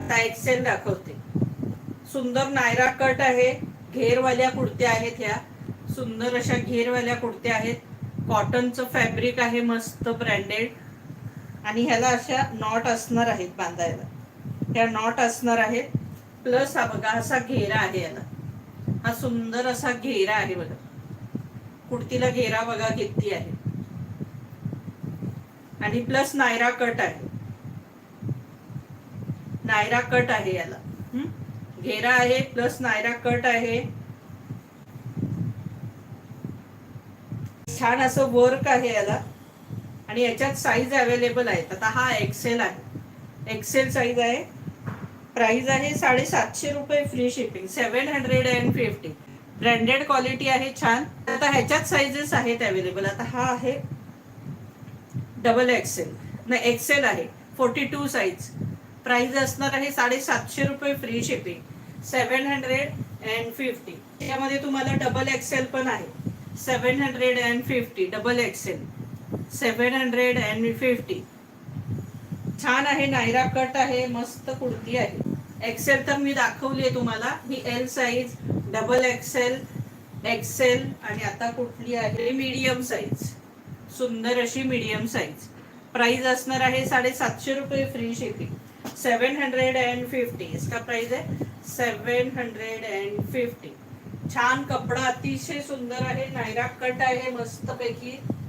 आता एक्सेल दाखवते. सुंदर नायरा कट आहे, घेरवाल्या कुर्त्या आहेत. ह्या सुंदर अशा घेरवाल्या कुर्त्या आहेत. कॉटनचं फॅब्रिक आहे, मस्त ब्रँडेड. आणि ह्याला अशा नॉट असणार आहेत बांधायला. ह्या नॉट असणार आहेत. प्लस हा बघा असा घेरा आहे याला. हा सुंदर असा घेरा आहे बघा. कुर्तीला घेरा बघा किती आहे. आणि प्लस नायरा कट आहे. नायरा कट आहे याला. घेरा आहे प्लस नायरा कट आहे. छान असं वर्क आहे याला. आणि याच्यात साईज अवेलेबल आहेत. आता हा एक्सेल आहे, एक्सेल साईज आहे. प्राइस आहे 750 रुपये, फ्री शिपिंग, 750. ब्रँडेड क्वालिटी आहे, छान. आता ह्याच्यात साईजेस आहेत अवेलेबल. आता हा आहे डबल एक्सेल, नाही एक्सेल आहे, 42 साईज. प्राइस असणार आहे 750 रुपये, फ्री शिपिंग, 750. त्यामध्ये तुम्हाला डबल एक्सेल पण आहे, 750. Double XL 750. छान आहे, नायरा कट आहे, मस्त कुर्ती आहे. एक्सेल तर मी दाखवली आहे तुम्हाला. ही L size, double XL, XL आणि आता कुठली आहे मीडियम साईज. सुंदर अशी मीडियम साईज. प्राइस असणार आहे 750 रुपये, फ्री शिपिंग, 750. इसका प्राइस आहे 750. छान कपडा अतिशय सुंदर आहे, नायरा कट आहे मस्त पैकी.